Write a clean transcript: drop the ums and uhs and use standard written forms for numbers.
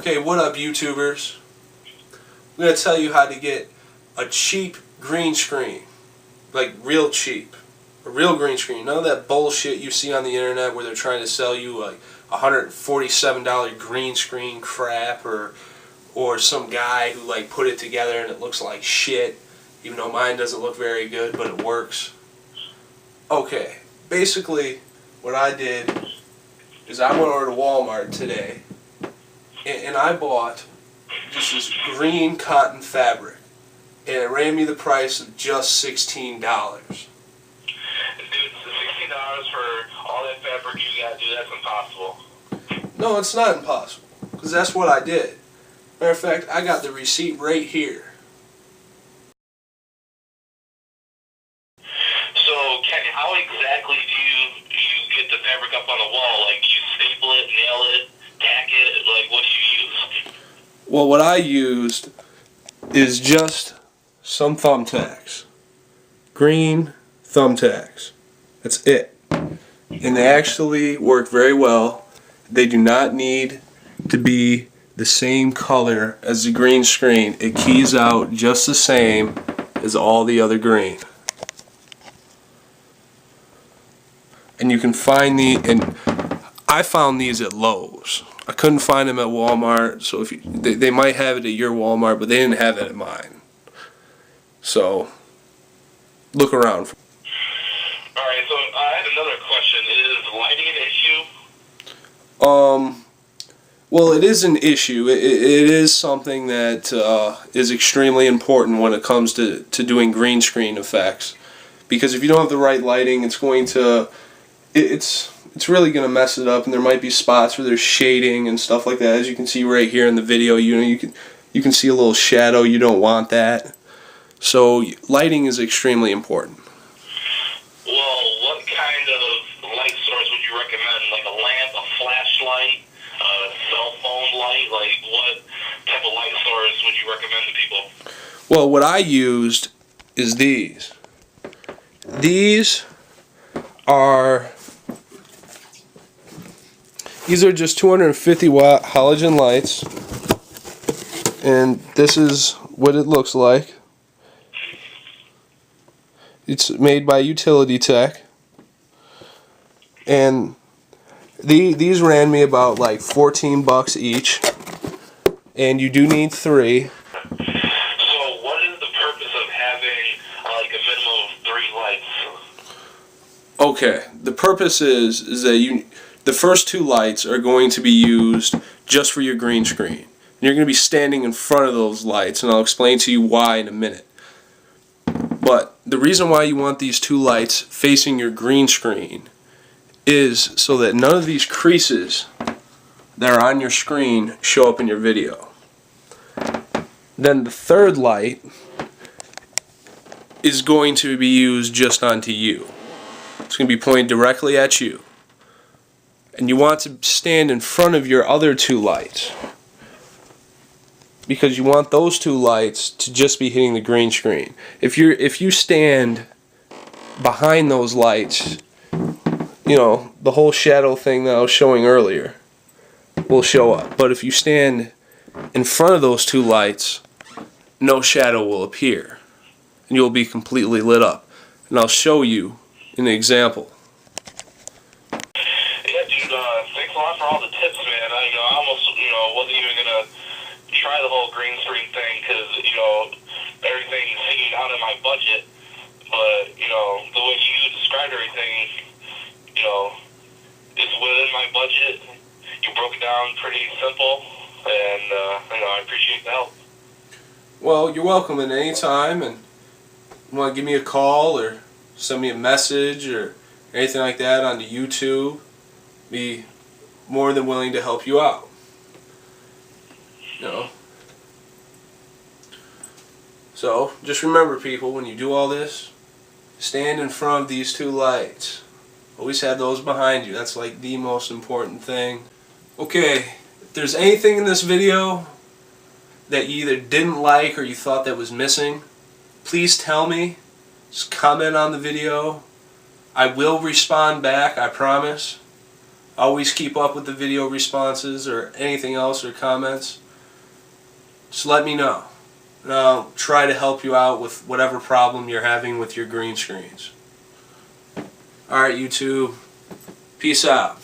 Okay, what up, YouTubers? I'm going to tell you how to get a cheap green screen. Like, real cheap. A real green screen. None of that bullshit you see on the internet where they're trying to sell you like $147 green screen crap, or some guy who like put it together and it looks like shit, even though mine doesn't look very good, but it works. Okay, basically what I did is I went over to Walmart today and I bought just this green cotton fabric, and it ran me the price of just $16. Dude, $16 for all that fabric you gotta do, that's impossible. No, it's not impossible, because that's what I did. Matter of fact, I got the receipt right here. So, Kenny, how exactly do you get the fabric up on the wall? Like, you staple it, nail it, tack it, like, what do you use? Well, what I used is just some thumbtacks. Green thumbtacks. That's it. And they actually work very well. They do not need to be the same color as the green screen. It keys out just the same as all the other green. And you can find and I found these at Lowe's. I couldn't find them at Walmart, so if they might have it at your Walmart, but they didn't have it at mine. So look around. Alright, so I had another question. Is lighting an issue? Well, it is an issue. It is something that is extremely important when it comes to doing green screen effects. Because if you don't have the right lighting, it's going to... It's really going to mess it up, and there might be spots where there's shading and stuff like that. As you can see right here in the video, you can see a little shadow. You don't want that. So lighting is extremely important. Well, what kind of light source would you recommend? Like a lamp, a flashlight, a cell phone light? Like, what type of light source would you recommend to people? Well, what I used is these. These are just 250 watt halogen lights, and this is what it looks like. It's made by Utility Tech, and these ran me about like $14 each, and you do need 3. So what is the purpose of having like a minimum of 3 lights? Okay, the purpose is that the first 2 lights are going to be used just for your green screen. You're going to be standing in front of those lights, and I'll explain to you why in a minute. But the reason why you want these 2 lights facing your green screen is so that none of these creases that are on your screen show up in your video. Then the 3rd light is going to be used just onto you. It's going to be pointed directly at you. And you want to stand in front of your other 2 lights, because you want those 2 lights to just be hitting the green screen. If you stand behind those lights, you know, the whole shadow thing that I was showing earlier will show up. But if you stand in front of those 2 lights, no shadow will appear, and you'll be completely lit up. And I'll show you an example. Yeah, dude, thanks a lot for all the tips, man. I almost, wasn't even gonna try the whole green screen thing because, everything's hanging out in my budget. But, the way you described everything, is within my budget. You broke it down pretty simple, and, I appreciate the help. Well, you're welcome at any time, and you want to give me a call or send me a message or anything like that on the YouTube, be more than willing to help you out. So just remember, people, when you do all this, stand in front of these 2 lights. Always have those behind you. That's like the most important thing. Okay, if there's anything in this video that you either didn't like or you thought that was missing, please tell me. Just comment on the video. I will respond back, I promise. always keep up with the video responses or anything else or comments, just let me know. And I'll try to help you out with whatever problem you're having with your green screens. Alright, YouTube. Peace out.